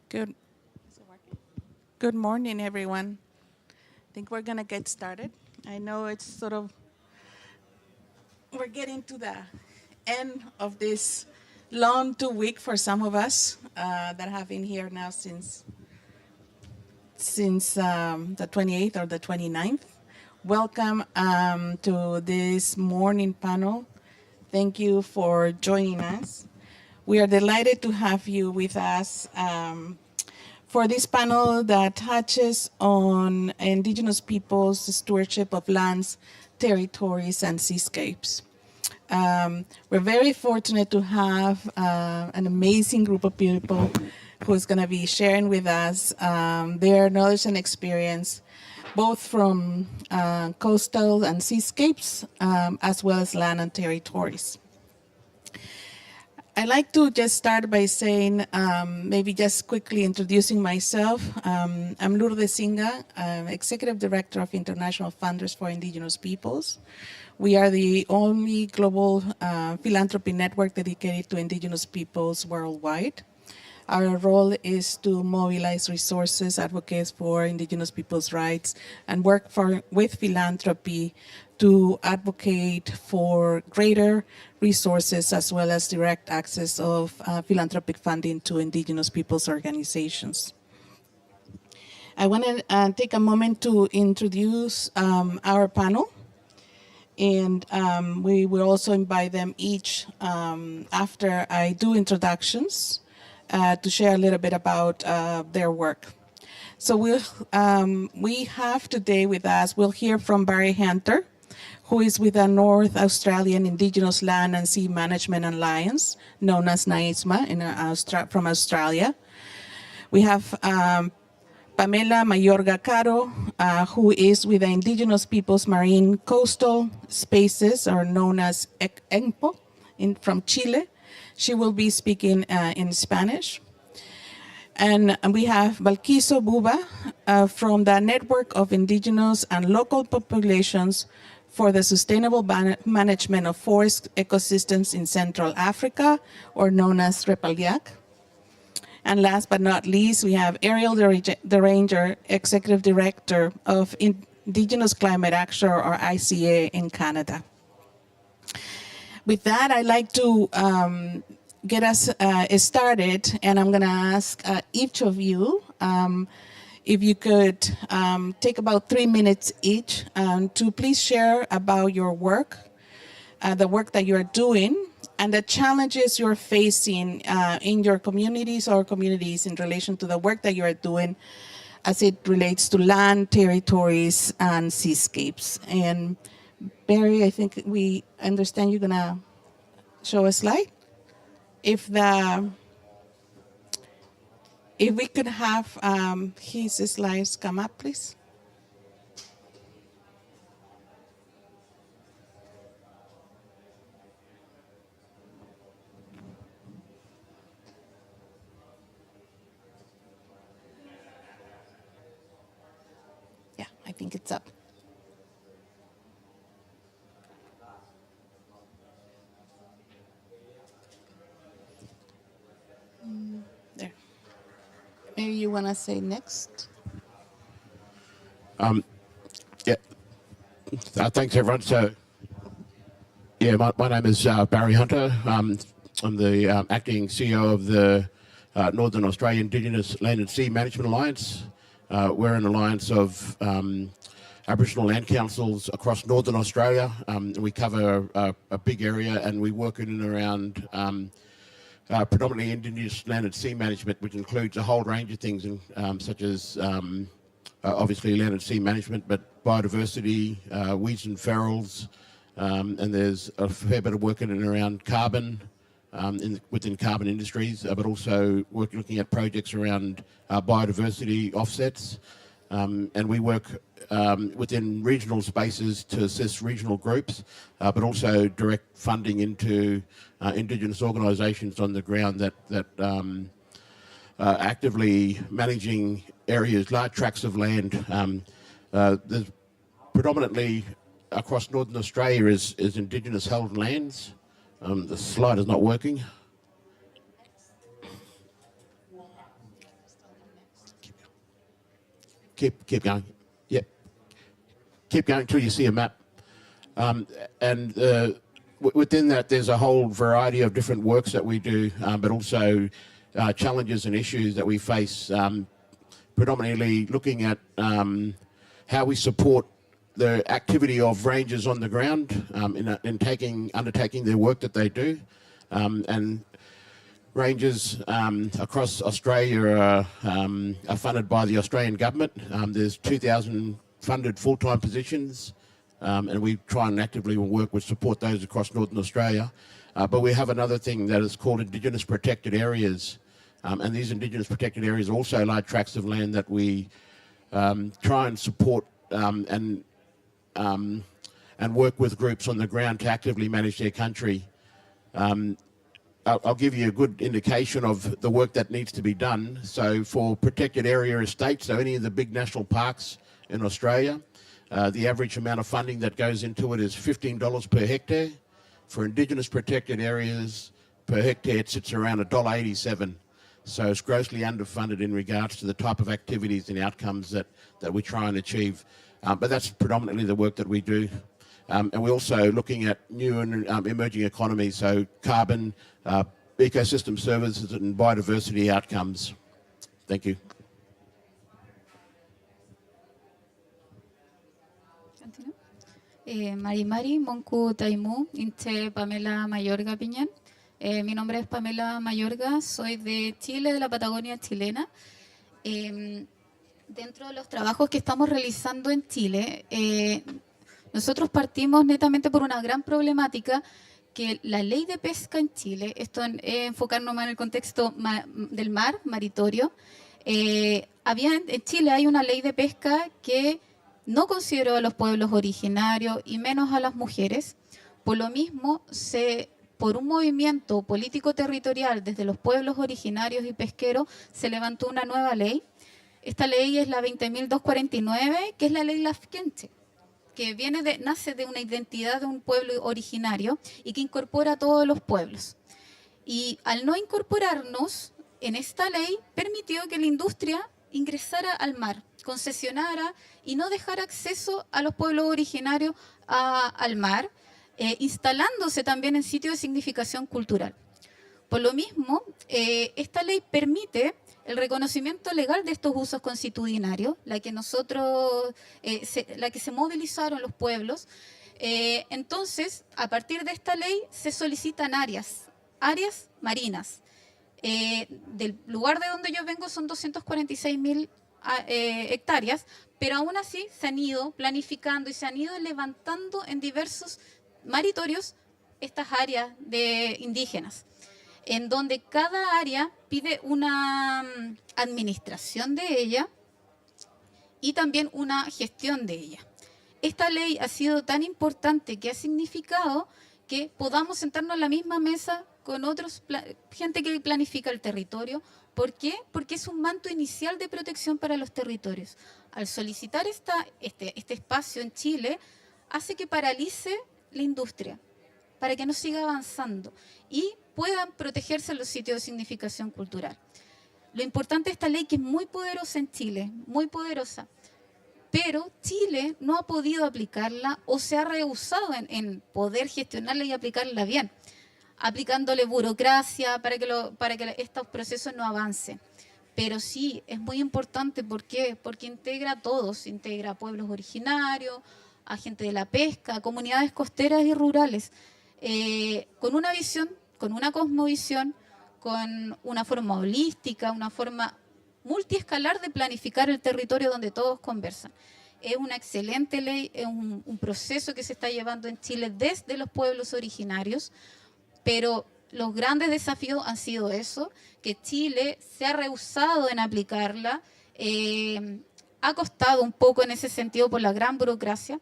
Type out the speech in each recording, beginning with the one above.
Good, good morning, everyone. I think we're going to get started. I know it's we're getting to the end of this long 2 week for some of us that have been here now since the 28th or the 29th. Welcome to this morning panel. Thank you for joining us. We are delighted to have you with us for this panel that touches on Indigenous peoples' stewardship of lands, territories, and seascapes. We're very fortunate to have an amazing group of people who's going to be sharing with us their knowledge and experience, both from coastal and seascapes, as well as land and territories. I'd like to just start by saying, maybe just quickly introducing myself. I'm Lourdes Singa, Executive Director of International Funders for Indigenous Peoples. We are the only global philanthropy network dedicated to Indigenous peoples worldwide. Our role is to mobilize resources, advocate for Indigenous peoples' rights, and work with philanthropy to advocate for greater resources as well as direct access of philanthropic funding to Indigenous peoples' organizations. I want to take a moment to introduce our panel. And we will also invite them each after I do introductions to share a little bit about their work. So we have today with us, we'll hear from Barry Hunter, who is with the North Australian Indigenous Land and Sea Management Alliance, known as NAISMA from Australia. We have Pamela Mayorga Caro, who is with the Indigenous Peoples Marine Coastal Spaces, or known as ENPO, from Chile. She will be speaking in Spanish. And we have Balquiso Buba from the Network of Indigenous and Local Populations for the Sustainable Management of Forest Ecosystems in Central Africa, or known as REPALIAC. And last but not least, we have Ariel DeRanger, Executive Director of Indigenous Climate Action, or ICA, in Canada. With that, I'd like to get us started, and I'm going to ask each of you if you could take about 3 minutes each to please share about your work, the work that you're doing, and the challenges you're facing in your communities or communities in relation to the work that you are doing as it relates to land, territories, and seascapes. And Barry, I think we understand you're gonna show a slide. If we could have his slides come up, please. Yeah, I think it's up. There. Maybe you want to say next? Yeah. Thanks, everyone. So, yeah, my name is Barry Hunter. I'm the acting CEO of the Northern Australian Indigenous Land and Sea Management Alliance. We're an alliance of Aboriginal land councils across Northern Australia. We cover a big area, and we work in and around predominantly Indigenous land and sea management, which includes a whole range of things, such as obviously land and sea management, but biodiversity, weeds and ferals, and there's a fair bit of work in and around carbon within carbon industries, but also looking at projects around biodiversity offsets. And we work within regional spaces to assist regional groups, but also direct funding into Indigenous organisations on the ground that actively managing areas, large tracts of land. There's predominantly across Northern Australia is Indigenous held lands. The slide is not working. keep going. Yeah, keep going until you see a map. And within that, there's a whole variety of different works that we do, but also challenges and issues that we face, predominantly looking at how we support the activity of rangers on the ground in undertaking their work that they do. And rangers across Australia are funded by the Australian government. There's 2,000 funded full-time positions, and we try and actively work with support those across Northern Australia. But we have another thing that is called Indigenous protected areas. And these Indigenous protected areas are also large tracts of land that we try and support and work with groups on the ground to actively manage their country. I'll give you a good indication of the work that needs to be done. So for protected area estates, so any of the big national parks in Australia, the average amount of funding that goes into it is $15 per hectare. For Indigenous protected areas, per hectare it sits around $1.87. So it's grossly underfunded in regards to the type of activities and outcomes that we try and achieve. But that's predominantly the work that we do. And we're also looking at new and emerging economies, so carbon, ecosystem services and biodiversity outcomes. Thank you. Mari Monku Taimu, Inche Pamela Mayorga Piñán. Mi nombre es Pamela Mayorga, soy de Chile, de la Patagonia chilena. Dentro de los trabajos que estamos realizando en Chile, nosotros partimos netamente por una gran problemática que la ley de pesca en Chile, esto enfocarnos más en el contexto del mar, maritorio, en Chile hay una ley de pesca que no consideró a los pueblos originarios y menos a las mujeres. Por lo mismo, por un movimiento político territorial desde los pueblos originarios y pesqueros, se levantó una nueva ley. Esta ley es la 20.249, que es la ley Lafkenche, que nace de una identidad de un pueblo originario y que incorpora a todos los pueblos. Y al no incorporarnos en esta ley, permitió que la industria ingresara al mar, concesionara y no dejara acceso a los pueblos originarios al mar, instalándose también en sitios de significación cultural. Por lo mismo, esta ley permite el reconocimiento legal de estos usos constitucionarios, la que se movilizaron los pueblos. Entonces, a partir de esta ley se solicitan áreas marinas. Del lugar de donde yo vengo son 246.000 hectáreas, pero aún así se han ido planificando y se han ido levantando en diversos maritorios estas áreas indígenas, en donde cada área pide una administración de ella y también una gestión de ella. Esta ley ha sido tan importante que ha significado que podamos sentarnos a la misma mesa con gente que planifica el territorio. ¿Por qué? Porque es un manto inicial de protección para los territorios. Al solicitar este espacio en Chile, hace que paralice la industria para que no siga avanzando y puedan protegerse los sitios de significación cultural. Lo importante de esta ley, que es muy poderosa en Chile, muy poderosa, pero Chile no ha podido aplicarla o se ha rehusado en poder gestionarla y aplicarla bien, aplicándole burocracia para que estos procesos no avancen. Pero sí, es muy importante. ¿Por qué? Porque integra a todos, integra a pueblos originarios, a gente de la pesca, a comunidades costeras y rurales, con una visión, con una cosmovisión, con una forma holística, una forma multiescalar de planificar el territorio donde todos conversan. Es una excelente ley, es un proceso que se está llevando en Chile desde los pueblos originarios, pero los grandes desafíos han sido eso, que Chile se ha rehusado en aplicarla, ha costado un poco en ese sentido por la gran burocracia,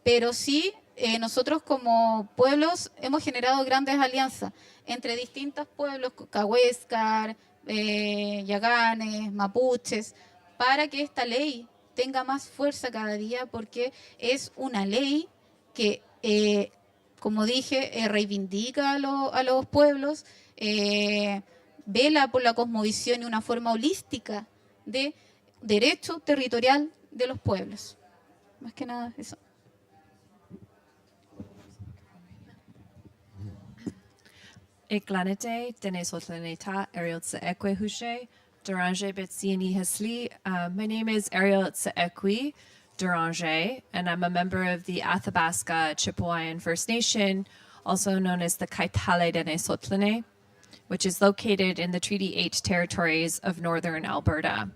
pero sí nosotros como pueblos hemos generado grandes alianzas entre distintos pueblos, cahuéscar, yaganes, mapuches, para que esta ley tenga más fuerza cada día, porque es una ley que, como dije, reivindica a los pueblos, vela por la cosmovisión y una forma holística de derecho territorial de los pueblos. Más que nada eso. Iklanete Denesotlaneta Ariel Tseekwe Hushe, Duranje Betsieni Hesli. My name is Ariel Tseekwe Duranje, and I'm a member of the Athabasca Chipewyan First Nation, also known as the Kaitale Denesotlane, which is located in the Treaty 8 territories of northern Alberta.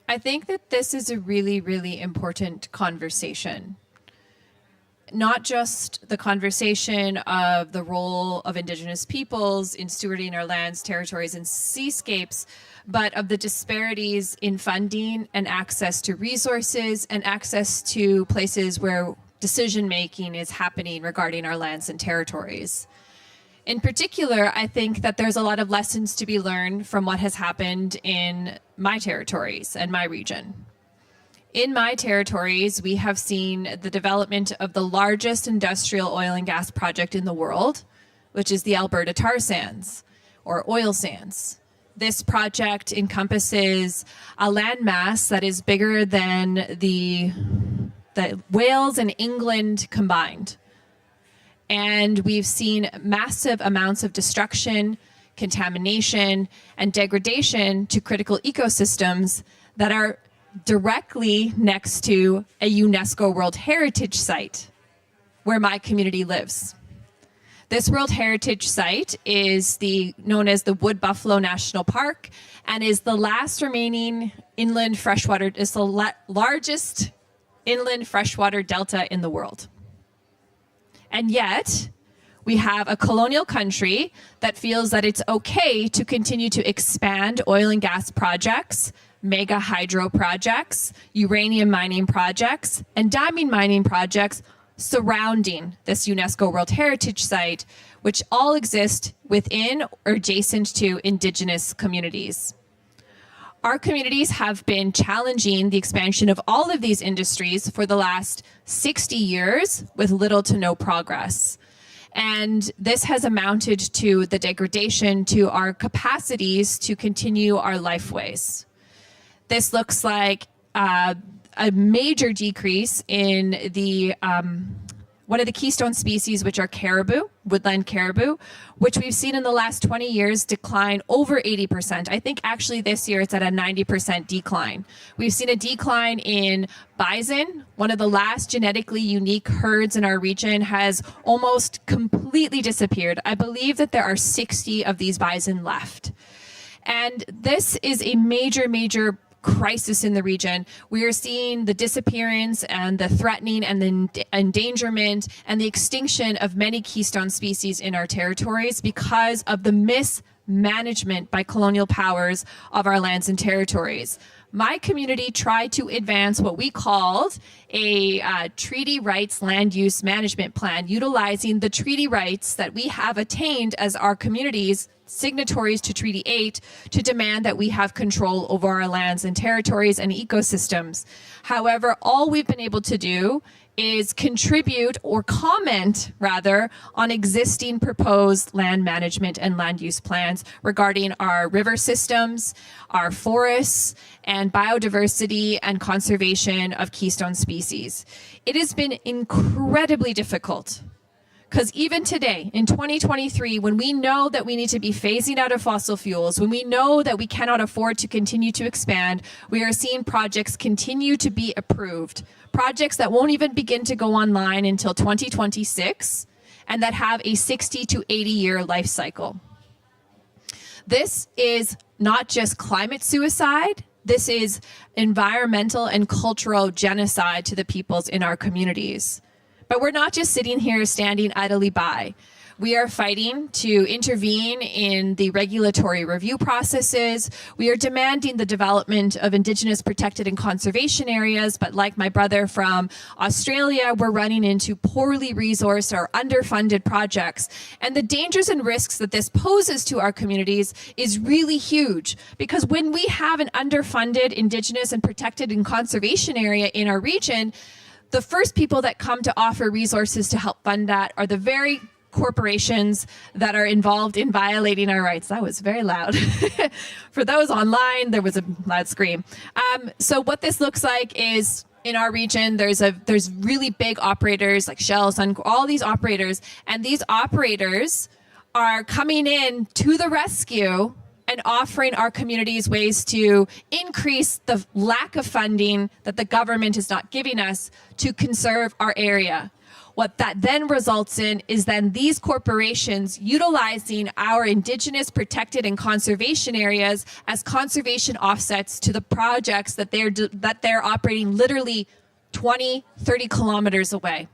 I think that this is a really, really important conversation. Not just the conversation of the role of Indigenous peoples in stewarding our lands, territories, and seascapes, but of the disparities in funding and access to resources and access to places where decision-making is happening regarding our lands and territories. In particular, I think that there's a lot of lessons to be learned from what has happened in my territories and my region. In my territories, we have seen the development of the largest industrial oil and gas project in the world, which is the Alberta tar sands, or oil sands. This project encompasses a landmass that is bigger than the Wales and England combined. And we've seen massive amounts of destruction, contamination, and degradation to critical ecosystems that are directly next to a UNESCO World Heritage Site where my community lives. This World Heritage Site is known as the Wood Buffalo National Park and is the last remaining inland freshwater, is the largest inland freshwater delta in the world. And yet, we have a colonial country that feels that it's okay to continue to expand oil and gas projects, mega hydro projects, uranium mining projects, and diamond mining projects surrounding this UNESCO World Heritage Site, which all exist within or adjacent to Indigenous communities. Our communities have been challenging the expansion of all of these industries for the last 60 years with little to no progress. And this has amounted to the degradation to our capacities to continue our lifeways. This looks like a major decrease in the one of the keystone species, which are caribou, woodland caribou, which we've seen in the last 20 years decline over 80%. I think actually this year it's at a 90% decline. We've seen a decline in bison. One of the last genetically unique herds in our region has almost completely disappeared. I believe that there are 60 of these bison left. And this is a major, major crisis in the region. We are seeing the disappearance and the threatening and the endangerment and the extinction of many keystone species in our territories because of the mismanagement by colonial powers of our lands and territories. My community tried to advance what we called a treaty rights land use management plan, utilizing the treaty rights that we have attained as our communities signatories to Treaty 8 to demand that we have control over our lands and territories and ecosystems. However, all we've been able to do is contribute or comment, rather, on existing proposed land management and land use plans regarding our river systems, our forests, and biodiversity and conservation of keystone species. It has been incredibly difficult. Because even today, in 2023, when we know that we need to be phasing out of fossil fuels, when we know that we cannot afford to continue to expand, we are seeing projects continue to be approved. Projects that won't even begin to go online until 2026 and that have a 60 to 80 year life cycle. This is not just climate suicide. This is environmental and cultural genocide to the peoples in our communities. But we're not just sitting here standing idly by. We are fighting to intervene in the regulatory review processes. We are demanding the development of Indigenous protected and conservation areas, but like my brother from Australia, we're running into poorly resourced or underfunded projects. And the dangers and risks that this poses to our communities is really huge, because when we have an underfunded Indigenous and protected and conservation area in our region, the first people that come to offer resources to help fund that are the very corporations that are involved in violating our rights. That was very loud. For those online, there was a loud scream. So what this looks like is in our region, there's really big operators like Shell, Suncor, all these operators, and these operators are coming in to the rescue and offering our communities ways to increase the lack of funding that the government is not giving us to conserve our area. What that then results in is then these corporations utilizing our Indigenous protected and conservation areas as conservation offsets to the projects that they're operating literally 20, 30 kilometers away.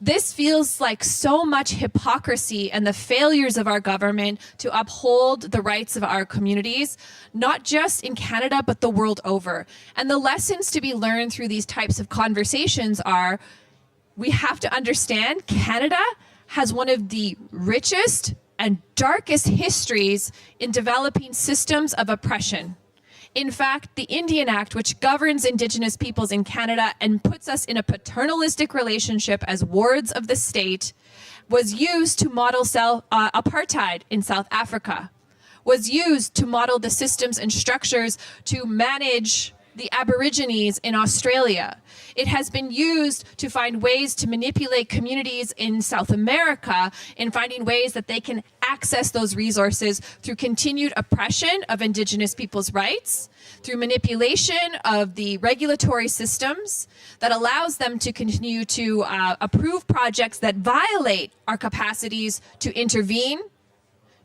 This feels like so much hypocrisy and the failures of our government to uphold the rights of our communities, not just in Canada, but the world over. And the lessons to be learned through these types of conversations are, we have to understand Canada has one of the richest and darkest histories in developing systems of oppression. In fact, the Indian Act, which governs Indigenous peoples in Canada and puts us in a paternalistic relationship as wards of the state, was used to model apartheid in South Africa, was used to model the systems and structures to manage the Aborigines in Australia. It has been used to find ways to manipulate communities in South America in finding ways that they can access those resources through continued oppression of Indigenous people's rights, through manipulation of the regulatory systems that allows them to continue to approve projects that violate our capacities to intervene,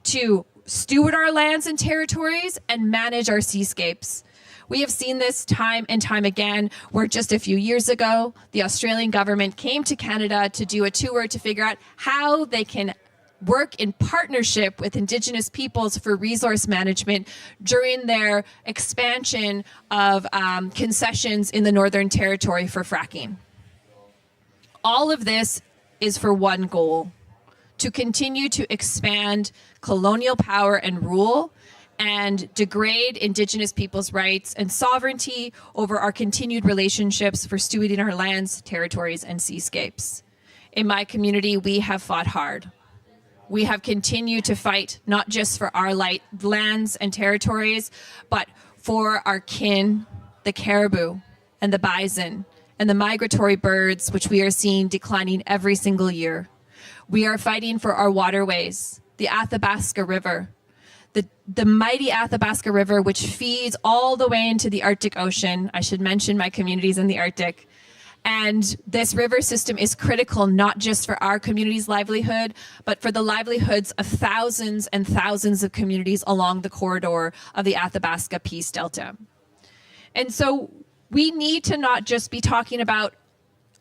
to steward our lands and territories, and manage our seascapes. We have seen this time and time again, where just a few years ago, the Australian government came to Canada to do a tour to figure out how they can work in partnership with Indigenous peoples for resource management during their expansion of concessions in the Northern Territory for fracking. All of this is for one goal: to continue to expand colonial power and rule and degrade Indigenous people's rights and sovereignty over our continued relationships for stewarding our lands, territories, and seascapes. In my community, we have fought hard. We have continued to fight not just for our lands and territories, but for our kin, the caribou and the bison and the migratory birds, which we are seeing declining every single year. We are fighting for our waterways, the Athabasca River, the mighty Athabasca River, which feeds all the way into the Arctic Ocean. I should mention my communities in the Arctic. And this river system is critical not just for our community's livelihood, but for the livelihoods of thousands and thousands of communities along the corridor of the Athabasca Peace Delta. And so we need to not just be talking about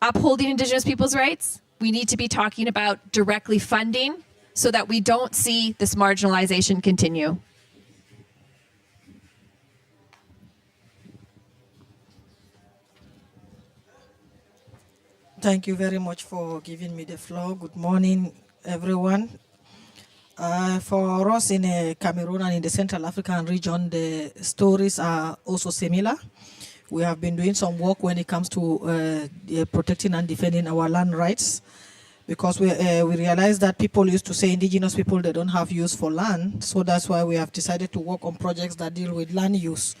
upholding Indigenous people's rights. We need to be talking about directly funding so that we don't see this marginalization continue. Thank you very much for giving me the floor. Good morning, everyone. For us in Cameroon and in the Central African region, the stories are also similar. We have been doing some work when it comes to protecting and defending our land rights, because we realize that people used to say Indigenous people, they don't have use for land. So that's why we have decided to work on projects that deal with land use,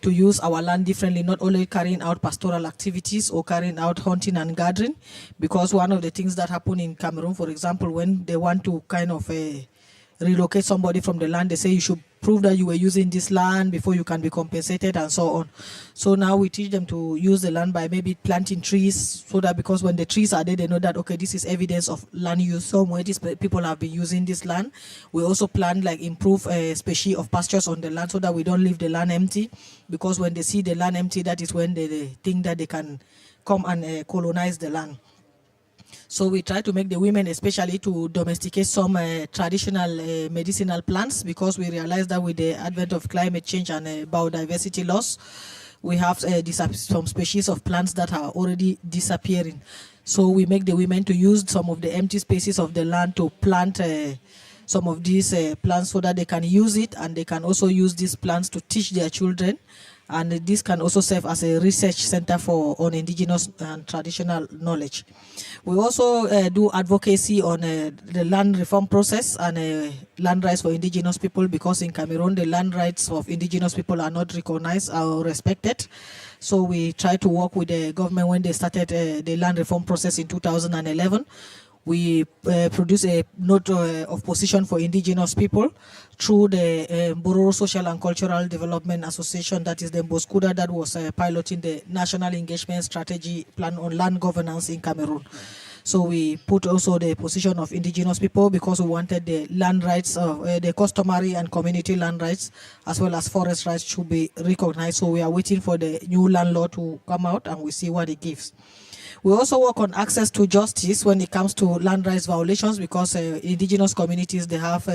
to use our land differently, not only carrying out pastoral activities or carrying out hunting and gathering. Because one of the things that happen in Cameroon, for example, when they want to kind of relocate somebody from the land, they say you should prove that you were using this land before you can be compensated and so on. So now we teach them to use the land by maybe planting trees, so that because when the trees are there, they know that, okay, this is evidence of land use. Somewhere these people have been using this land. We also plan like improve species of pastures on the land so that we don't leave the land empty, because when they see the land empty, that is when they think that they can come and colonize the land. So we try to make the women especially to domesticate some traditional medicinal plants, because we realize that with the advent of climate change and biodiversity loss, we have some species of plants that are already disappearing. So we make the women to use some of the empty spaces of the land to plant some of these plants so that they can use it, and they can also use these plants to teach their children And this can also serve as a research center on indigenous and traditional knowledge. We also do advocacy on the land reform process and land rights for indigenous people, because in Cameroon the land rights of indigenous people are not recognized or respected. So we try to work with the government when they started the land reform process in 2011. We produce a note of position for indigenous people through the Bororo Social and Cultural Development Association, that is the Boskuda, that was piloting the National Engagement Strategy Plan on Land Governance in Cameroon. So we put also the position of indigenous people, because we wanted the land rights, the customary and community land rights, as well as forest rights, should be recognized. So we are waiting for the new land law to come out, and we see what it gives. We also work on access to justice when it comes to land rights violations, because indigenous communities, they have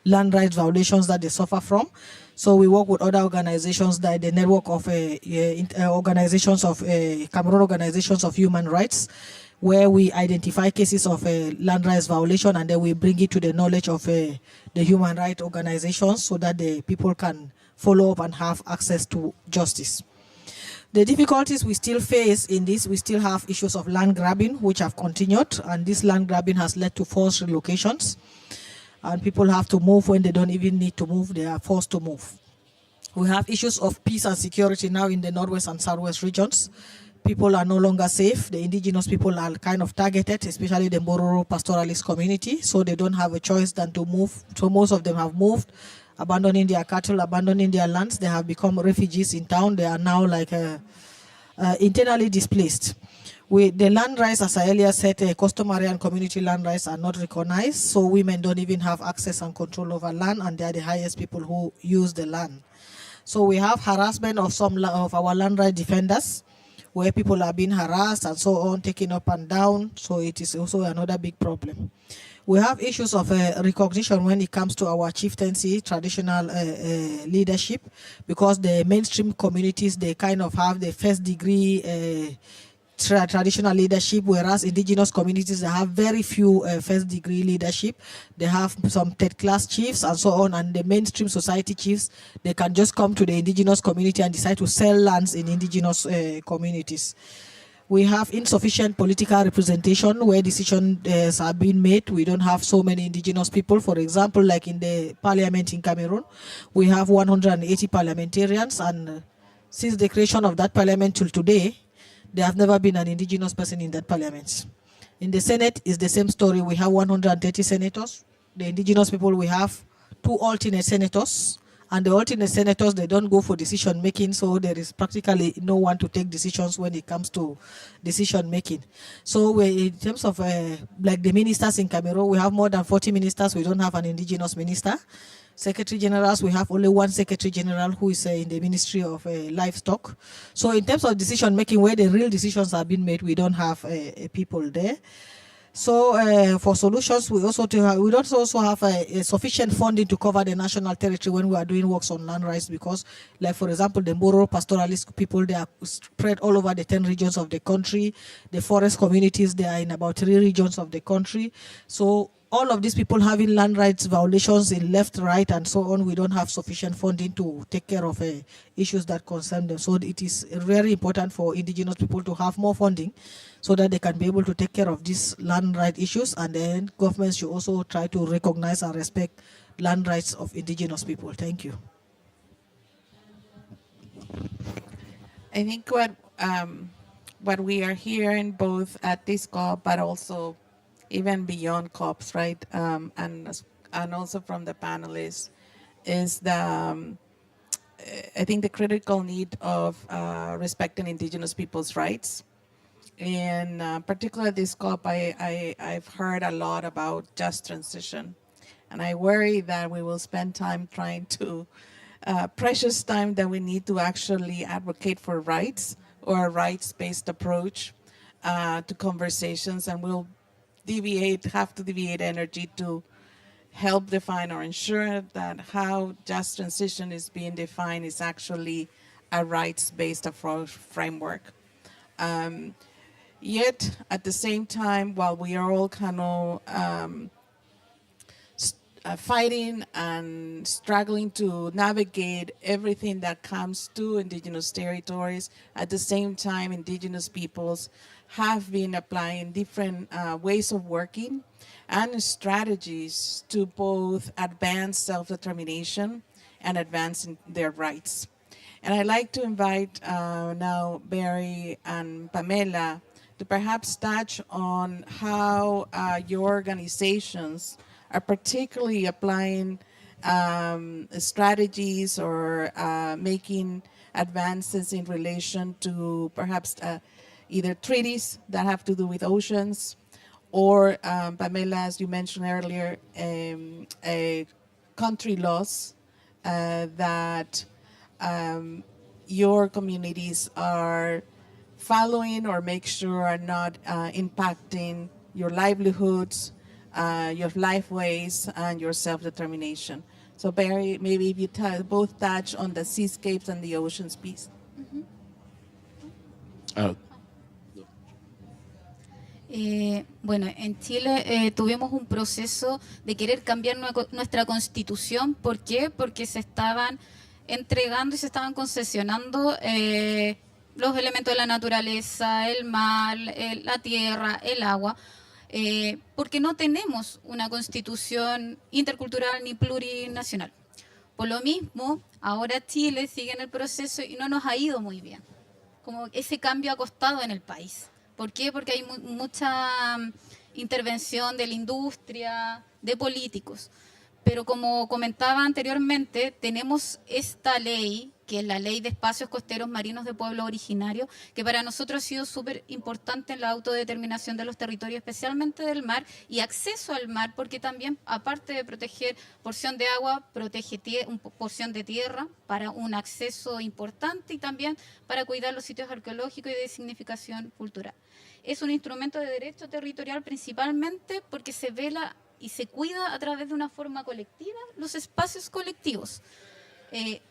land rights violations that they suffer from. So we work with other organizations, like the network of organizations of Cameroon Organizations of Human Rights, where we identify cases of land rights violation, and then we bring it to the knowledge of the human rights organizations, so that the people can follow up and have access to justice. The difficulties we still face in this, we still have issues of land grabbing, which have continued, and this land grabbing has led to forced relocations, and people have to move when they don't even need to move, they are forced to move. We have issues of peace and security now in the Northwest and Southwest regions. People are no longer safe. The indigenous people are kind of targeted, especially the Bororo pastoralist community, so they don't have a choice than to move. So most of them have moved, abandoning their cattle, abandoning their lands. They have become refugees in town. They are now like internally displaced. The land rights, as I earlier said, customary and community land rights are not recognized, so women don't even have access and control over land, and they are the highest people who use the land. So we have harassment of some of our land right defenders, where people are being harassed and so on, taken up and down, so it is also another big problem. We have issues of recognition when it comes to our chieftaincy, traditional leadership, because the mainstream communities, they kind of have the first degree traditional leadership, whereas indigenous communities, they have very few first degree leadership. They have some third class chiefs and so on, and the mainstream society chiefs, they can just come to the indigenous community and decide to sell lands in indigenous communities. We have insufficient political representation where decisions are being made. We don't have so many indigenous people. For example, like in the parliament in Cameroon, we have 180 parliamentarians, and since the creation of that parliament till today, there have never been an indigenous person in that parliament. In the Senate, is the same story. We have 130 senators. The indigenous people, we have 2 alternate senators, and the alternate senators, they don't go for decision making, so there is practically no one to take decisions when it comes to decision making. So in terms of like the ministers in Cameroon, we have more than 40 ministers. We don't have an indigenous minister. Secretary Generals, we have only one Secretary General who is in the Ministry of Livestock. So in terms of decision making, where the real decisions are being made, we don't have people there. So for solutions, we don't also have a sufficient funding to cover the national territory when we are doing works on land rights, because, like for example, the Bororo pastoralist people, they are spread all over the 10 regions of the country. The forest communities, they are in about 3 regions of the country. So all of these people having land rights violations in left, right, and so on, we don't have sufficient funding to take care of issues that concern them. So it is very important for indigenous people to have more funding so that they can be able to take care of these land right issues, and then governments should also try to recognize and respect land rights of indigenous people. Thank you. I think what we are hearing both at this COP, but also even beyond COPs, right, and also from the panelists, is I think the critical need of respecting indigenous people's rights. And particularly this COP, I've heard a lot about just transition, and I worry that we will spend time trying to precious time that we need to actually advocate for rights or a rights-based approach to conversations, and we'll have to deviate energy to help define or ensure that how just transition is being defined is actually a rights-based framework. Yet, at the same time, while we are all kind of fighting and struggling to navigate everything that comes to indigenous territories. At the same time, indigenous peoples have been applying different ways of working and strategies to both advance self-determination and advance their rights. And I'd like to invite now Barry and Pamela to perhaps touch on how your organizations are particularly applying strategies or making advances in relation to perhaps either treaties that have to do with oceans, or Pamela, as you mentioned earlier, country laws that your communities are following or make sure are not impacting your livelihoods, your lifeways, and your self-determination. So Barry, maybe if you both touch on the seascapes and the oceans piece. Bueno, en Chile tuvimos un proceso de querer cambiar nuestra constitución. ¿Por qué? Porque se estaban entregando y se estaban concesionando los elementos de la naturaleza, el mar, la tierra, el agua, porque no tenemos una constitución intercultural ni plurinacional. Por lo mismo, ahora Chile sigue en el proceso y no nos ha ido muy bien. Como ese cambio ha costado en el país. ¿Por qué? Porque hay mucha intervención de la industria, de políticos. Pero como comentaba anteriormente, tenemos esta ley, que es la Ley de Espacios Costeros Marinos de Pueblos Originarios, que para nosotros ha sido súper importante en la autodeterminación de los territorios, especialmente del mar, y acceso al mar, porque también, aparte de proteger porción de agua, protege porción de tierra para un acceso importante y también para cuidar los sitios arqueológicos y de significación cultural. Es un instrumento de derecho territorial principalmente porque se vela y se cuida a través de una forma colectiva los espacios colectivos.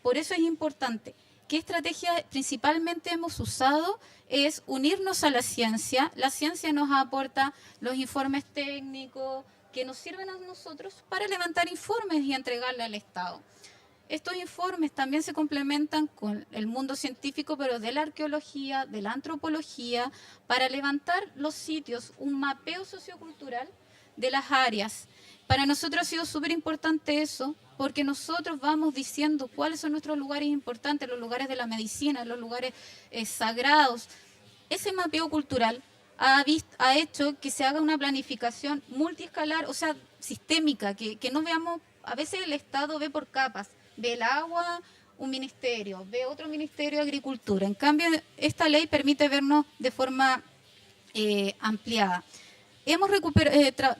Por eso es importante. ¿Qué estrategia principalmente hemos usado? Es unirnos a la ciencia. La ciencia nos aporta los informes técnicos que nos sirven a nosotros para levantar informes y entregarle al Estado. Estos informes también se complementan con el mundo científico, pero de la arqueología, de la antropología, para levantar los sitios, un mapeo sociocultural de las áreas. Para nosotros ha sido súper importante eso, porque nosotros vamos diciendo cuáles son nuestros lugares importantes, los lugares de la medicina, los lugares sagrados. Ese mapeo cultural ha hecho que se haga una planificación multiescalar, o sea, sistémica, que no veamos, a veces el Estado ve por capas, ve el agua, un ministerio, ve otro ministerio de agricultura. En cambio, esta ley permite vernos de forma ampliada. Hemos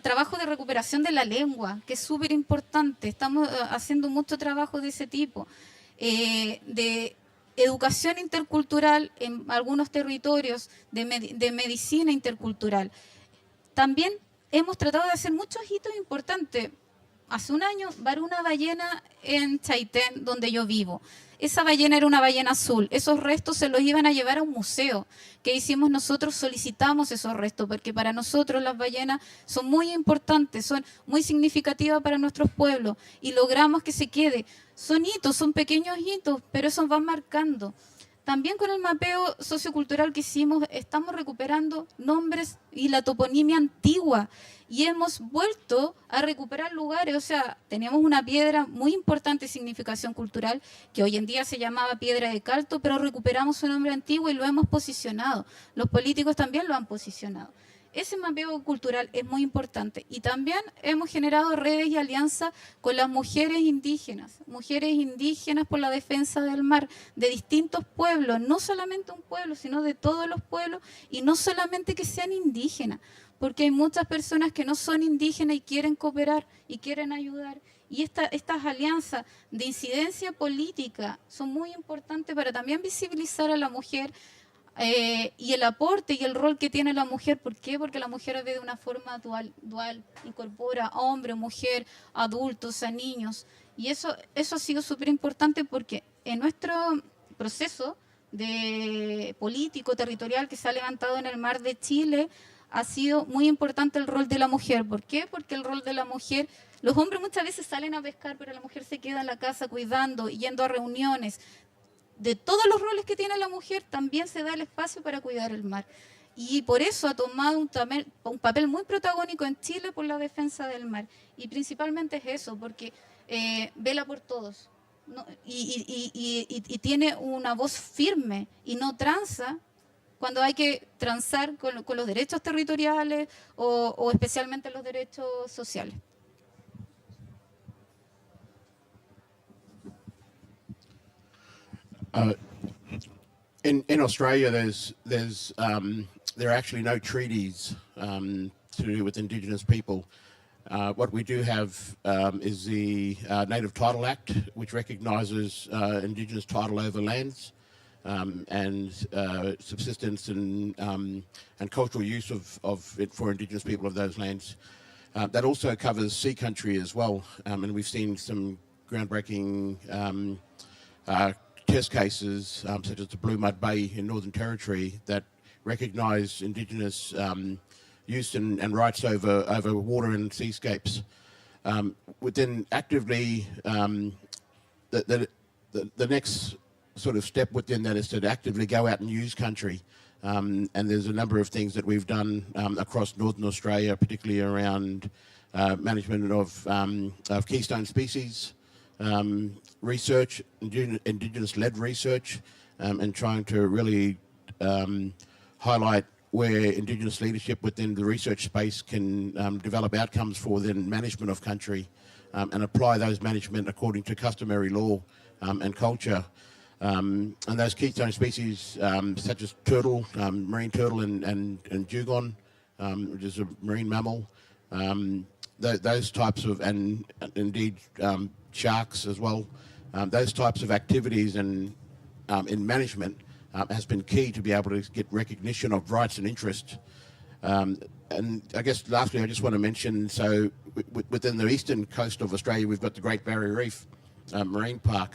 trabajo de recuperación de la lengua, que es súper importante. Estamos haciendo mucho trabajo de ese tipo. De educación intercultural en algunos territorios, de medicina intercultural. También hemos tratado de hacer muchos hitos importantes. Hace un año varó una ballena en Chaitén, donde yo vivo. Esa ballena era una ballena azul. Esos restos se los iban a llevar a un museo. ¿Qué hicimos nosotros? Solicitamos esos restos, porque para nosotros las ballenas son muy importantes, son muy significativas para nuestros pueblos, y logramos que se quede. Son hitos, son pequeños hitos, pero esos van marcando. También con el mapeo sociocultural que hicimos, estamos recuperando nombres y la toponimia antigua, y hemos vuelto a recuperar lugares. O sea, tenemos una piedra muy importante de significación cultural, que hoy en día se llamaba Piedra de Calto, pero recuperamos su nombre antiguo y lo hemos posicionado. Los políticos también lo han posicionado. Ese mapeo cultural es muy importante. Y también hemos generado redes y alianzas con las mujeres indígenas por la defensa del mar, de distintos pueblos, no solamente un pueblo, sino de todos los pueblos, y no solamente que sean indígenas, porque hay muchas personas que no son indígenas y quieren cooperar y quieren ayudar. Y estas alianzas de incidencia política son muy importantes para también visibilizar a la mujer, y el aporte y el rol que tiene la mujer. ¿Por qué? Porque la mujer ve de una forma dual, incorpora a hombre, mujer, adultos, a niños. Y eso ha sido súper importante, porque en nuestro proceso de político territorial que se ha levantado en el mar de Chile, ha sido muy importante el rol de la mujer. ¿Por qué? Porque el rol de la mujer, los hombres muchas veces salen a pescar, pero la mujer se queda en la casa cuidando, yendo a reuniones. De todos los roles que tiene la mujer, también se da el espacio para cuidar el mar. Y por eso ha tomado un papel muy protagónico en Chile por la defensa del mar. Y principalmente es eso, porque vela por todos, ¿no? Y tiene una voz firme y no tranza cuando hay que transar con los derechos territoriales o especialmente los derechos sociales. In Australia, there are actually no treaties to do with Indigenous people. What we do have is the Native Title Act, which recognises Indigenous title over lands and subsistence and cultural use of it for Indigenous people of those lands. That also covers sea country as well, and we've seen some groundbreaking test cases, such as the Blue Mud Bay in Northern Territory, that recognise Indigenous use and rights over water and seascapes. Within actively, the next sort of step within that is to actively go out and use country. And there's a number of things that we've done across Northern Australia, particularly around management of keystone species, research, Indigenous-led research, and trying to really highlight where Indigenous leadership within the research space can develop outcomes for the management of country and apply those management according to customary law and culture. And those keystone species, such as turtle, marine turtle and dugong, which is a marine mammal, those types of, and indeed sharks as well, those types of activities and in management has been key to be able to get recognition of rights and interests. And I guess lastly, I just want to mention, so within the eastern coast of Australia, we've got the Great Barrier Reef Marine Park,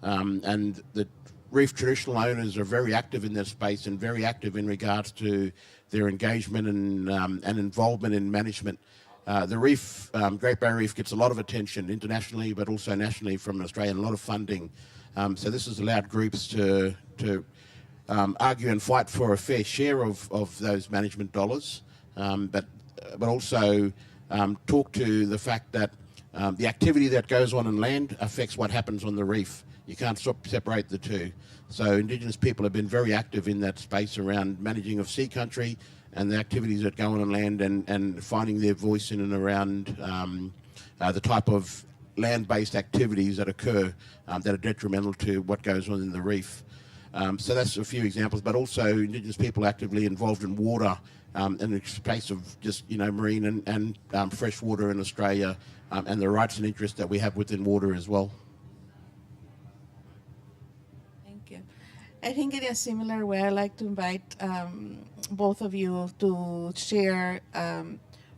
and the reef traditional owners are very active in this space and very active in regards to their engagement and involvement in management. The reef, Great Barrier Reef, gets a lot of attention internationally, but also nationally from Australia, and a lot of funding. So this has allowed groups to argue and fight for a fair share of those management dollars, but also talk to the fact that the activity that goes on land affects what happens on the reef. You can't separate the two. So Indigenous people have been very active in that space around managing of sea country and the activities that go on land and finding their voice in and around the type of land-based activities that occur that are detrimental to what goes on in the reef. So that's a few examples, but also Indigenous people actively involved in water in the space of just, marine and fresh water in Australia and the rights and interests that we have within water as well. Thank you. I think in a similar way, I'd like to invite both of you to share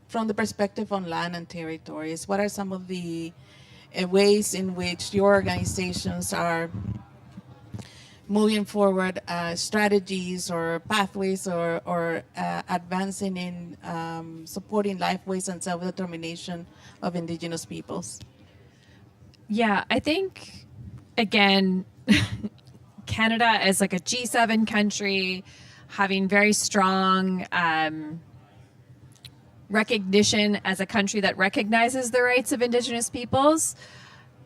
from the perspective on land and territories, what are some of the ways in which your organizations are moving forward strategies or pathways or advancing in supporting lifeways and self-determination of Indigenous peoples? Yeah, I think, again, Canada as like a G7 country, having very strong recognition as a country that recognizes the rights of Indigenous peoples.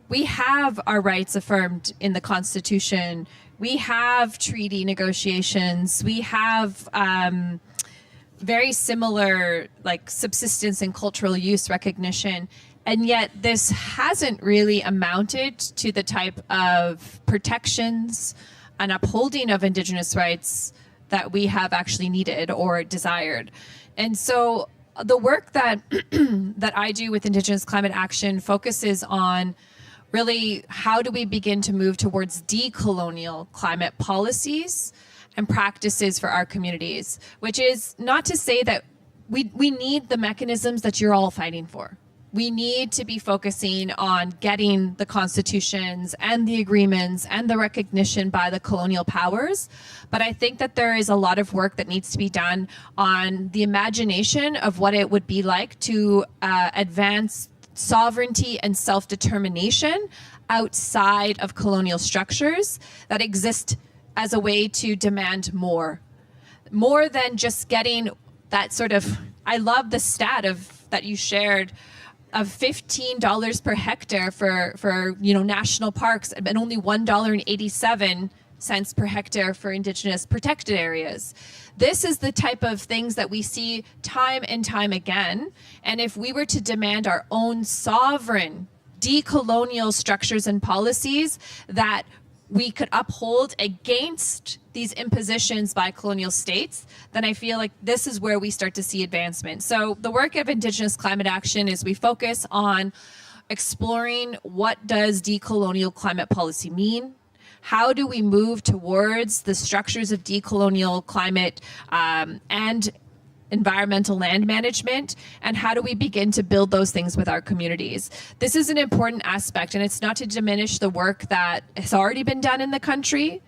We have our rights affirmed in the Constitution. We have treaty negotiations. We have very similar like subsistence and cultural use recognition. And yet this hasn't really amounted to the type of protections and upholding of Indigenous rights that we have actually needed or desired. And so the work that that I do with Indigenous Climate Action focuses on really how do we begin to move towards decolonial climate policies and practices for our communities, which is not to say that we need the mechanisms that you're all fighting for. We need to be focusing on getting the constitutions and the agreements and the recognition by the colonial powers. But I think that there is a lot of work that needs to be done on the imagination of what it would be like to advance sovereignty and self-determination outside of colonial structures that exist as a way to demand more than just getting that sort of, I love the stat that you shared of $15 per hectare for national parks, and only $1.87 per hectare for Indigenous protected areas. This is the type of things that we see time and time again. And if we were to demand our own sovereign decolonial structures and policies that we could uphold against these impositions by colonial states, then I feel like this is where we start to see advancement. So the work of Indigenous climate action is we focus on exploring what does decolonial climate policy mean? How do we move towards the structures of decolonial climate and environmental land management, and how do we begin to build those things with our communities? This is an important aspect, and it's not to diminish the work that has already been done in the country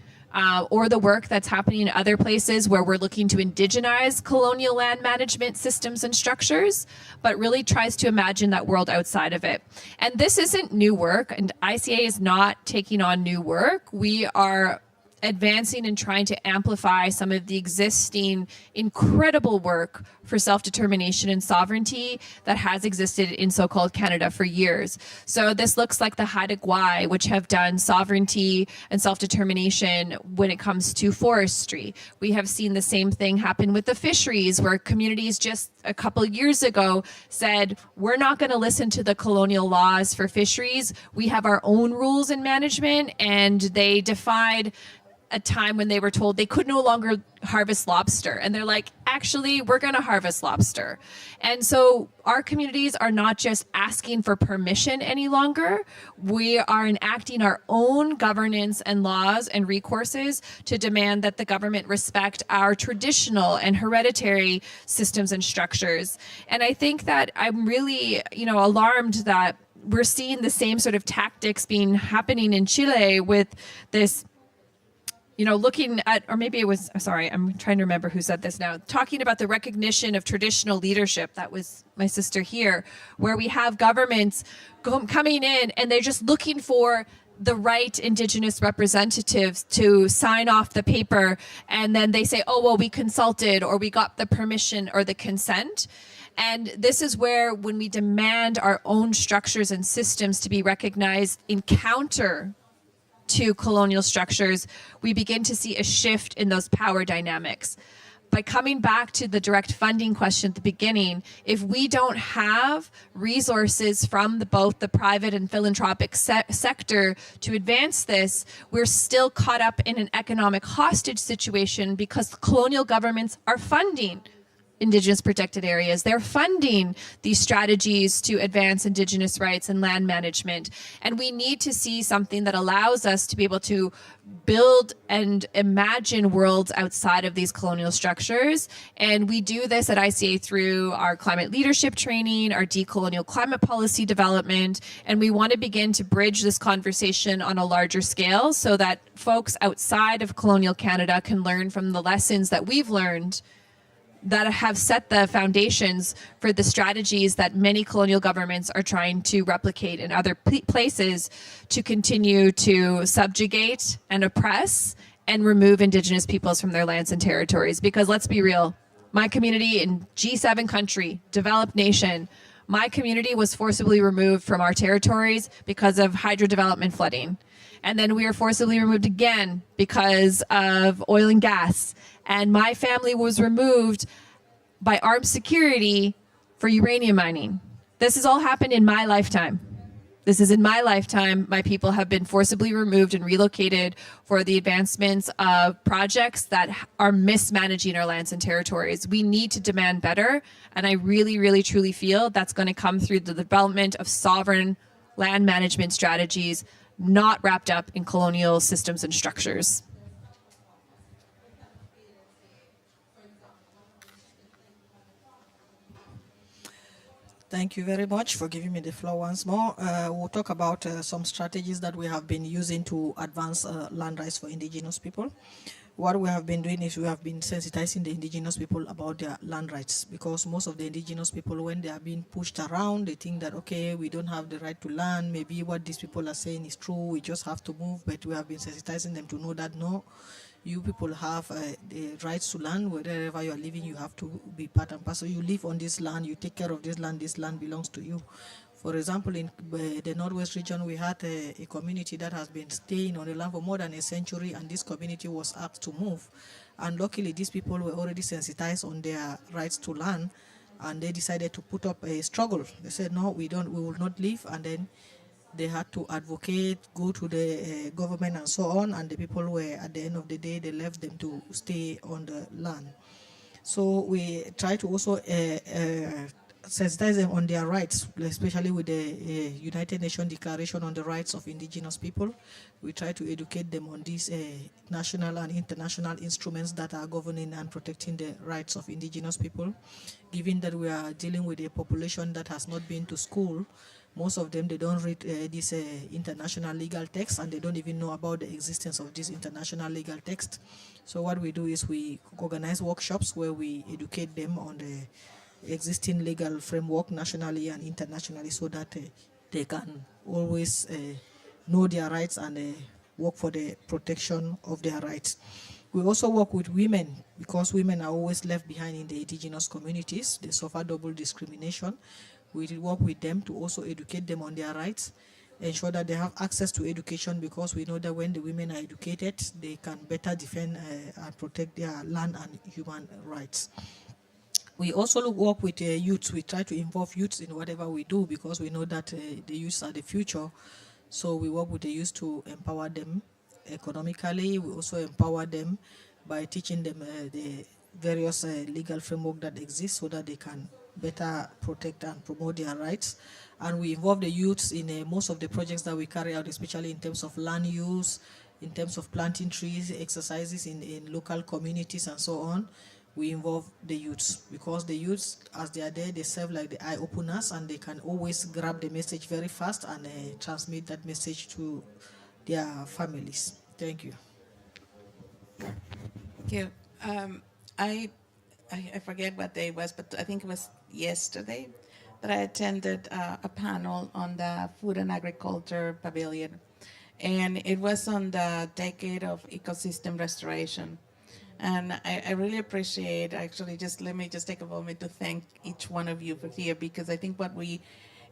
or the work that's happening in other places where we're looking to indigenize colonial land management systems and structures, but really tries to imagine that world outside of it. And this isn't new work, and ICA is not taking on new work. We are advancing and trying to amplify some of the existing incredible work for self-determination and sovereignty that has existed in so-called Canada for years. So this looks like the Haida Gwaii, which have done sovereignty and self-determination when it comes to forestry. We have seen the same thing happen with the fisheries, where communities just a couple years ago said, we're not going to listen to the colonial laws for fisheries. We have our own rules in management, and they defied a time when they were told they could no longer harvest lobster. And they're like, actually, we're going to harvest lobster. And so our communities are not just asking for permission any longer. We are enacting our own governance and laws and recourses to demand that the government respect our traditional and hereditary systems and structures. And I think that I'm really, alarmed that we're seeing the same sort of tactics happening in Chile with this, looking at, or maybe it was, sorry, I'm trying to remember who said this now, talking about the recognition of traditional leadership. That was my sister here, where we have governments coming in and they're just looking for the right Indigenous representatives to sign off the paper. And then they say, oh, well, we consulted, or we got the permission or the consent. And this is where, when we demand our own structures and systems to be recognized in counter to colonial structures, we begin to see a shift in those power dynamics. By coming back to the direct funding question at the beginning, if we don't have resources from both the private and philanthropic sector to advance this, we're still caught up in an economic hostage situation because colonial governments are funding Indigenous protected areas. They're funding these strategies to advance Indigenous rights and land management. And we need to see something that allows us to be able to build and imagine worlds outside of these colonial structures. And we do this at ICA through our climate leadership training, our decolonial climate policy development. And we want to begin to bridge this conversation on a larger scale so that folks outside of colonial Canada can learn from the lessons that we've learned that have set the foundations for the strategies that many colonial governments are trying to replicate in other places to continue to subjugate and oppress and remove Indigenous peoples from their lands and territories. Because let's be real, my community in G7 country, developed nation, my community was forcibly removed from our territories because of hydro development flooding. And then we were forcibly removed again because of oil and gas. And my family was removed by armed security for uranium mining. This has all happened in my lifetime. This is in my lifetime. My people have been forcibly removed and relocated for the advancements of projects that are mismanaging our lands and territories. We need to demand better. And I really, really, truly feel that's going to come through the development of sovereign land management strategies, not wrapped up in colonial systems and structures. Thank you very much for giving me the floor once more. We'll talk about some strategies that we have been using to advance land rights for indigenous people. What we have been doing is we have been sensitizing the indigenous people about their land rights, because most of the indigenous people, when they are being pushed around, they think that, okay, we don't have the right to land. Maybe what these people are saying is true. We just have to move. But we have been sensitizing them to know that no, you people have the rights to land. Wherever you are living, you have to be part and parcel. You live on this land, you take care of this land belongs to you. For example, in the Northwest region, we had a community that has been staying on the land for more than a century, and this community was asked to move. And luckily, these people were already sensitized on their rights to land, and they decided to put up a struggle. They said, no, we will not leave. And then they had to advocate, go to the government and so on, and the people were, at the end of the day, they left them to stay on the land. So we try to also sensitize them on their rights, especially with the United Nations Declaration on the Rights of Indigenous People. We try to educate them on these national and international instruments that are governing and protecting the rights of indigenous people. Given that we are dealing with a population that has not been to school, most of them, they don't read this international legal text, and they don't even know about the existence of this international legal text. So what we do is we organize workshops where we educate them on the existing legal framework nationally and internationally, so that they can always know their rights and work for the protection of their rights. We also work with women, because women are always left behind in the indigenous communities. They suffer double discrimination. We work with them to also educate them on their rights, ensure that they have access to education, because we know that when the women are educated, they can better defend and protect their land and human rights. We also work with youths. We try to involve youths in whatever we do, because we know that the youths are the future. So we work with the youth to empower them economically. We also empower them by teaching them the various legal framework that exists, so that they can better protect and promote their rights. And we involve the youths in most of the projects that we carry out, especially in terms of land use, in terms of planting trees, exercises in local communities and so on. We involve the youths, because the youths, as they are there, they serve like the eye openers, and they can always grab the message very fast and transmit that message to their families. Thank you. Thank you. I forget what day it was, but I think it was yesterday that I attended a panel on the Food and Agriculture Pavilion. And it was on the decade of ecosystem restoration. And I really appreciate, actually, just let me just take a moment to thank each one of you for here, because I think what we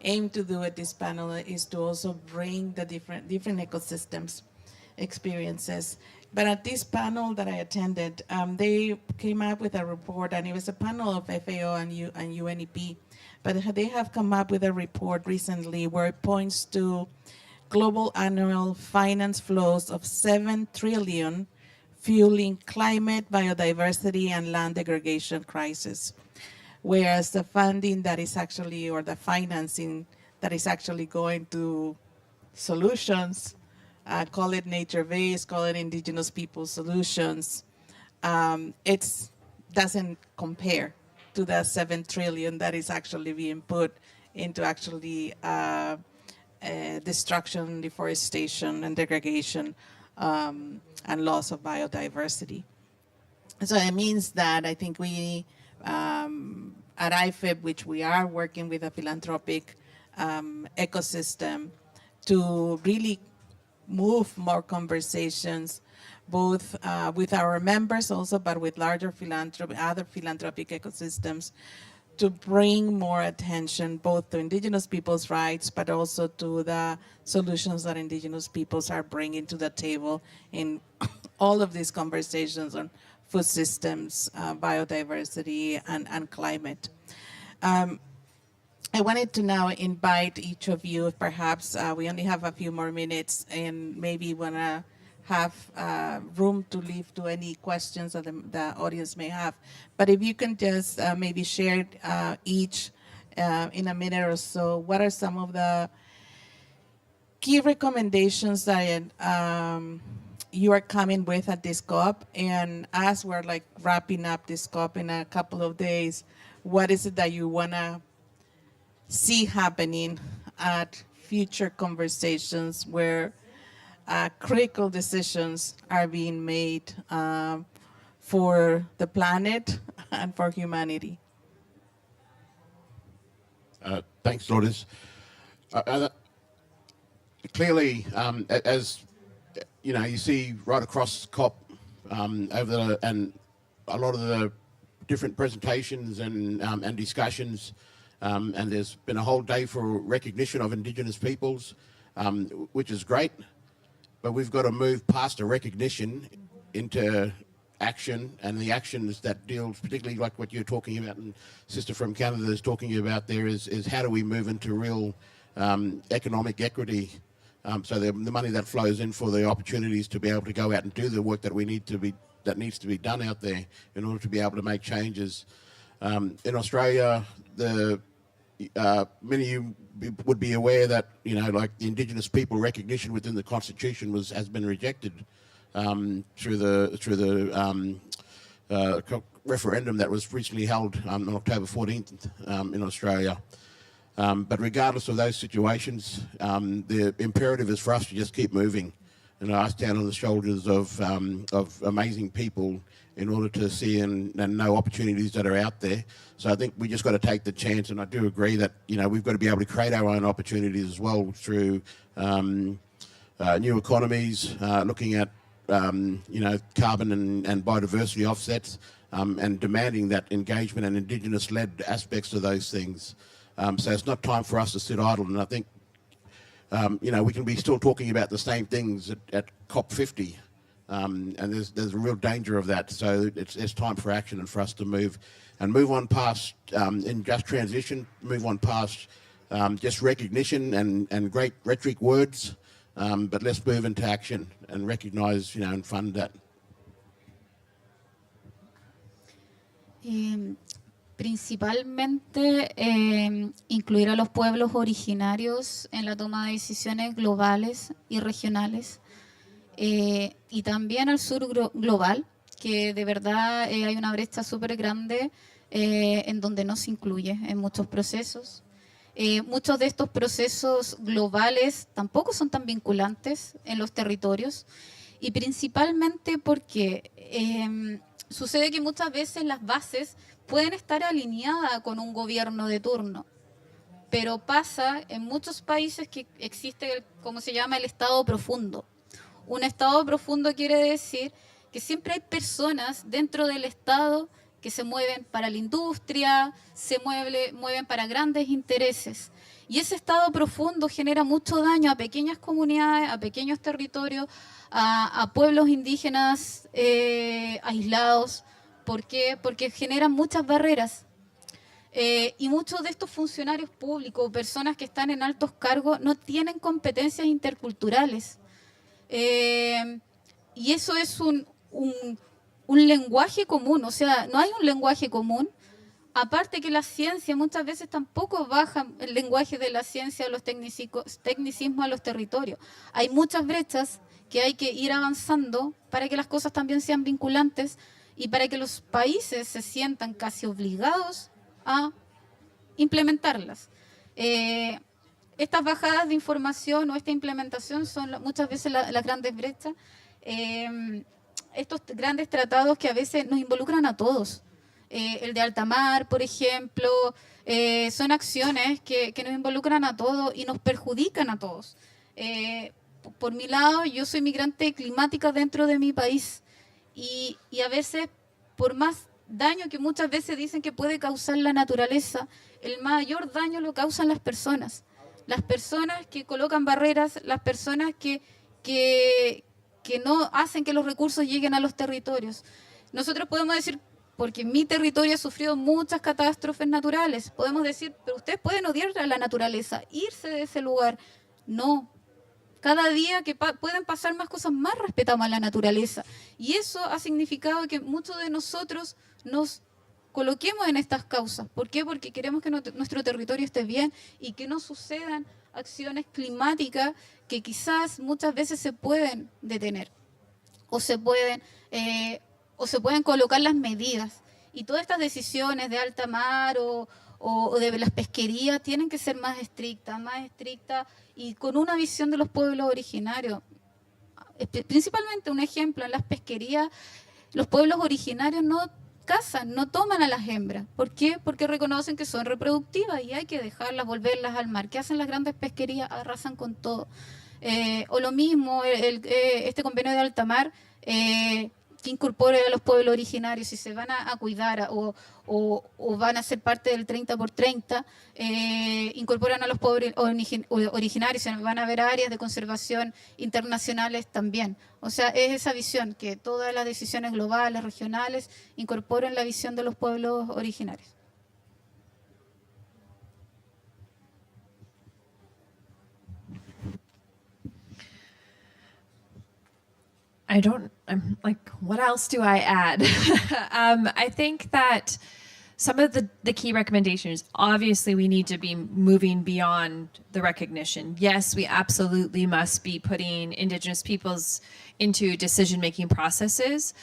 aim to do at this panel is to also bring the different ecosystems experiences. But at this panel that I attended, they came up with a report, and it was a panel of FAO and UNEP. But they have come up with a report recently where it points to global annual finance flows of 7 trillion fueling climate, biodiversity, and land degradation crisis. Whereas the funding that is actually, or the financing that is actually going to solutions, call it nature-based, call it indigenous people solutions, it doesn't compare to the 7 trillion that is actually being put into actually destruction, deforestation, and degradation, and loss of biodiversity. So it means that I think we, at IFIP, which we are working with a philanthropic ecosystem to really move more conversations, both with our members also, but with larger other philanthropic ecosystems, to bring more attention both to indigenous people's rights, but also to the solutions that indigenous peoples are bringing to the table in all of these conversations on food systems, biodiversity, and climate. I wanted to now invite each of you, perhaps we only have a few more minutes, and maybe want to have room to leave to any questions that the audience may have. But if you can just maybe share each in a minute or so, what are some of the key recommendations that you are coming with at this COP? And as we're like wrapping up this COP in a couple of days, what is it that you want to see happening at future conversations where critical decisions are being made for the planet and for humanity. Thanks, Lourdes. Clearly, as you know, you see right across COP and a lot of the different presentations and discussions, and there's been a whole day for recognition of Indigenous peoples, which is great, but we've got to move past the recognition into action, and the actions that deals, particularly like what you're talking about, and Sister from Canada is talking about there, is how do we move into real economic equity, so the money that flows in for the opportunities to be able to go out and do the work that needs to be done out there in order to be able to make changes. In Australia, many of you would be aware that, you know, like the Indigenous people recognition within the Constitution has been rejected through the referendum that was recently held on October 14th in Australia. But regardless of those situations, the imperative is for us to just keep moving, and I stand on the shoulders of amazing people in order to see and know opportunities that are out there. So I think we just got to take the chance, and I do agree that, you know, we've got to be able to create our own opportunities as well through new economies, looking at you know, carbon and biodiversity offsets, and demanding that engagement and Indigenous-led aspects of those things. So it's not time for us to sit idle, and I think you know, we can be still talking about the same things at COP50, and there's a real danger of that. So it's time for action and for us to move on past in just transition, move on past just recognition and great rhetoric words, but let's move into action and recognize, you know, and fund that. Principalmente incluir a los pueblos originarios en la toma de decisiones globales y regionales, y también al sur global, que de verdad hay una brecha súper grande en donde no se incluye en muchos procesos. Muchos de estos procesos globales tampoco son tan vinculantes en los territorios, y principalmente porque sucede que muchas veces las bases pueden estar alineadas con un gobierno de turno, pero pasa en muchos países que existe, como se llama, el estado profundo. Un estado profundo quiere decir que siempre hay personas dentro del estado que se mueven para la industria, se mueven para grandes intereses. Y ese estado profundo genera mucho daño a pequeñas comunidades, a pequeños territorios, a pueblos indígenas aislados. ¿Por qué? Porque generan muchas barreras. Y muchos de estos funcionarios públicos, personas que están en altos cargos, no tienen competencias interculturales. Y eso es un lenguaje común, o sea, no hay un lenguaje común. Aparte que la ciencia muchas veces tampoco baja el lenguaje de la ciencia, los tecnicismos a los territorios. Hay muchas brechas que hay que ir avanzando para que las cosas también sean vinculantes y para que los países se sientan casi obligados a implementarlas. Estas bajadas de información o esta implementación son muchas veces las grandes brechas. Estos grandes tratados que a veces nos involucran a todos. El de alta mar, por ejemplo, son acciones que nos involucran a todos y nos perjudican a todos. Por mi lado, yo soy migrante climática dentro de mi país y a veces, por más daño que muchas veces dicen que puede causar la naturaleza, el mayor daño lo causan las personas. Las personas que colocan barreras, las personas que no hacen que los recursos lleguen a los territorios. Nosotros podemos decir, porque mi territorio ha sufrido muchas catástrofes naturales, podemos decir, pero ustedes pueden odiar a la naturaleza, irse de ese lugar. No. Cada día que pueden pasar más cosas, más respetamos a la naturaleza. Y eso ha significado que muchos de nosotros nos coloquemos en estas causas. ¿Por qué? Porque queremos que nuestro territorio esté bien y que no sucedan acciones climáticas que quizás muchas veces se pueden detener o se pueden colocar las medidas. Y todas estas decisiones de alta mar o de las pesquerías tienen que ser más estrictas y con una visión de los pueblos originarios. Principalmente un ejemplo, en las pesquerías los pueblos originarios no cazan, no toman a las hembras. ¿Por qué? Porque reconocen que son reproductivas y hay que dejarlas, volverlas al mar. ¿Qué hacen las grandes pesquerías? Arrasan con todo. O lo mismo, este convenio de alta mar, que incorpore a los pueblos originarios, si se van a cuidar o van a ser parte del 30 por 30, incorporan a los pueblos originarios, van a haber áreas de conservación internacionales también. O sea, es esa visión, que todas las decisiones globales, regionales, incorporen la visión de los pueblos originarios. I'm like, what else do I add? I think that some of the key recommendations, obviously we need to be moving beyond the recognition. Yes, we absolutely must be putting Indigenous peoples into decision-making processes.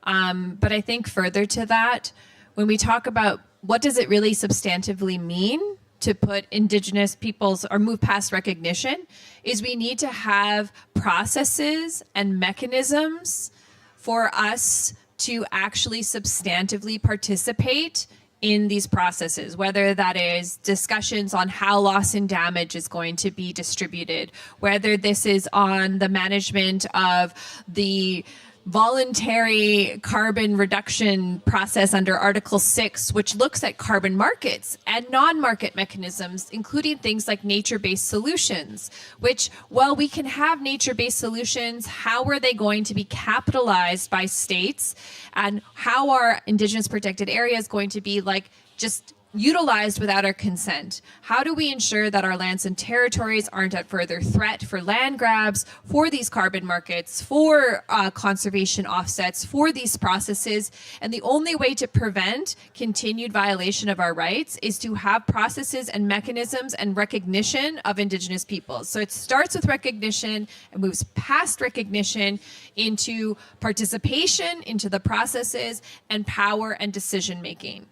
But I think further to that, when we talk about what does it really substantively mean to put Indigenous peoples or move past recognition, is we need to have processes and mechanisms for us to actually substantively participate in these processes, whether that is discussions on how loss and damage is going to be distributed, whether this is on the management of the voluntary carbon reduction process under Article 6, which looks at carbon markets and non-market mechanisms, including things like nature-based solutions, which, while we can have nature-based solutions, how are they going to be capitalized by states, and how are Indigenous protected areas going to be like just utilized without our consent? How do we ensure that our lands and territories aren't at further threat for land grabs, for these carbon markets, for conservation offsets, for these processes? And the only way to prevent continued violation of our rights is to have processes and mechanisms and recognition of Indigenous peoples. So it starts with recognition and moves past recognition into participation, into the processes, and power and decision making.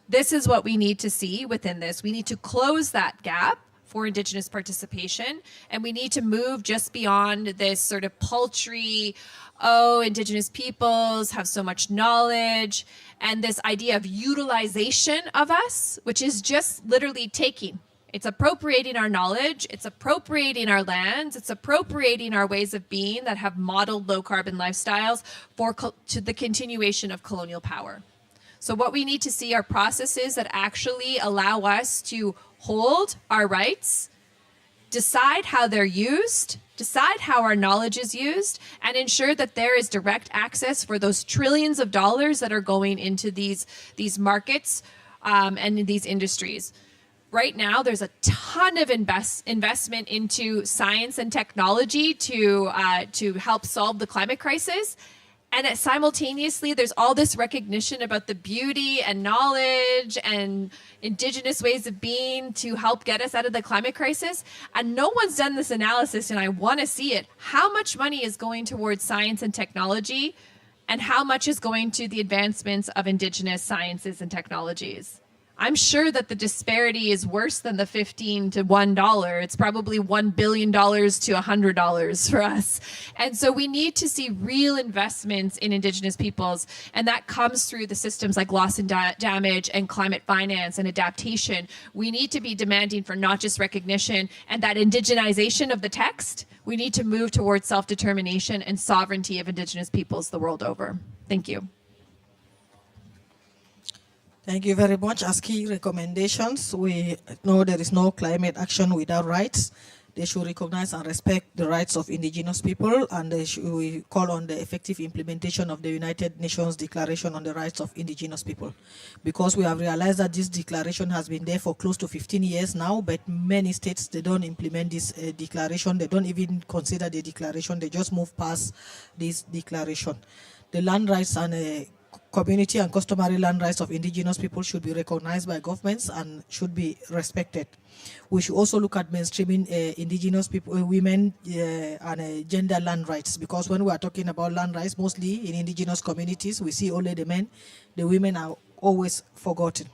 This is what we need to see within this. We need to close that gap for Indigenous participation, and we need to move just beyond this sort of paltry, oh, Indigenous peoples have so much knowledge, and this idea of utilization of us, which is just literally taking. It's appropriating our knowledge, it's appropriating our lands, it's appropriating our ways of being that have modeled low carbon lifestyles to the continuation of colonial power. So what we need to see are processes that actually allow us to hold our rights, decide how they're used, decide how our knowledge is used, and ensure that there is direct access for those trillions of dollars that are going into these markets and in these industries. Right now, there's a ton of investment into science and technology to help solve the climate crisis. And simultaneously, there's all this recognition about the beauty and knowledge and Indigenous ways of being to help get us out of the climate crisis. And no one's done this analysis, and I want to see it. How much money is going towards science and technology, and how much is going to the advancements of Indigenous sciences and technologies? I'm sure that the disparity is worse than the $15 to $1. It's probably $1 billion to $100 for us. And so we need to see real investments in Indigenous peoples. And that comes through the systems like loss and damage and climate finance and adaptation. We need to be demanding for not just recognition and that indigenization of the text. We need to move towards self-determination and sovereignty of Indigenous peoples the world over. Thank you. Thank you very much. As key recommendations, we know there is no climate action without rights. They should recognize and respect the rights of Indigenous people, and we call on the effective implementation of the United Nations Declaration on the Rights of Indigenous People. Because we have realized that this declaration has been there for close to 15 years now, but many states, they don't implement this declaration. They don't even consider the declaration. They just move past this declaration. The land rights and community and customary land rights of Indigenous people should be recognized by governments and should be respected. We should also look at mainstreaming Indigenous people, women and gender land rights, because when we are talking about land rights, mostly in Indigenous communities, we see only the men, the women are always forgotten.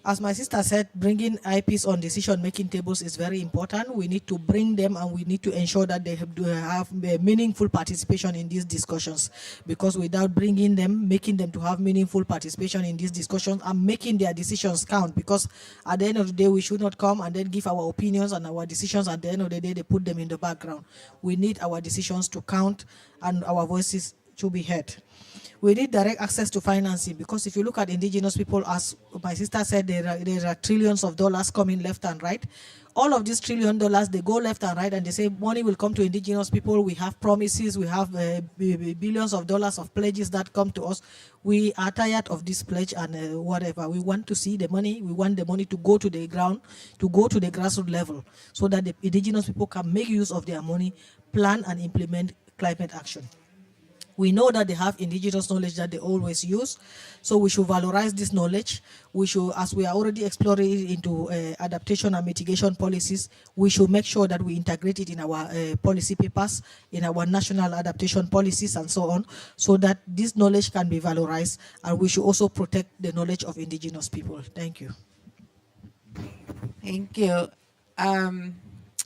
As my sister said, bringing IPs on decision-making tables is very important. We need to bring them and we need to ensure that they have meaningful participation in these discussions, because without bringing them, making them to have meaningful participation in these discussions and making their decisions count, because at the end of the day, we should not come and then give our opinions and our decisions. At the end of the day, they put them in the background. We need our decisions to count and our voices to be heard. We need direct access to financing, because if you look at indigenous people, as my sister said, there are trillions of dollars coming left and right. All of these $1 trillion, they go left and right and they say money will come to indigenous people. We have promises, we have billions of dollars of pledges that come to us. We are tired of this pledge and whatever. We want to see the money. We want the money to go to the ground, to go to the grassroots level, so that the indigenous people can make use of their money, plan and implement climate action. We know that they have indigenous knowledge that they always use, so we should valorize this knowledge. We should, as we are already exploring into adaptation and mitigation policies, we should make sure that we integrate it in our policy papers, in our national adaptation policies and so on, so that this knowledge can be valorized, and we should also protect the knowledge of indigenous people. Thank you. Thank you.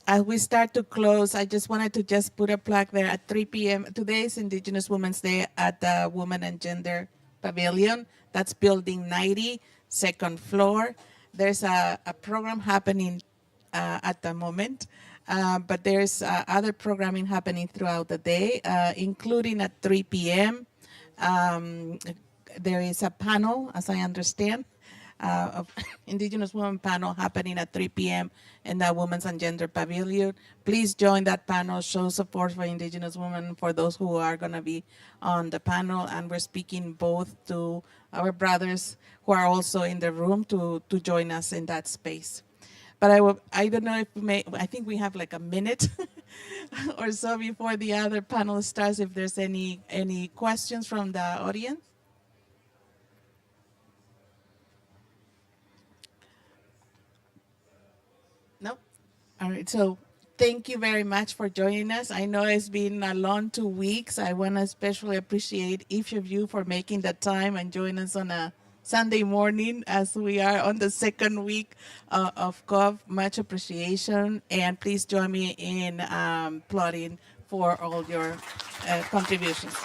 As we start to close, I just wanted to just put a plaque there at 3 p.m. Today is Indigenous Women's Day at the Women and Gender Pavilion. That's building 90, second floor. There's a program happening at the moment, but there's other programming happening throughout the day, including at 3 p.m. There is a panel, as I understand, of Indigenous Women panel happening at 3 p.m. in the Women's and Gender Pavilion. Please join that panel, show support for Indigenous women, for those who are going to be on the panel. And we're speaking both to our brothers who are also in the room to join us in that space. But I don't know if I think we have like a minute or so before the other panel starts, if there's any questions from the audience. No? All right, so thank you very much for joining us. I know it's been a long 2 weeks. I want to especially appreciate each of you for making the time and joining us on a Sunday morning as we are on the second week of COV. Much appreciation, and please join me in applauding for all your contributions.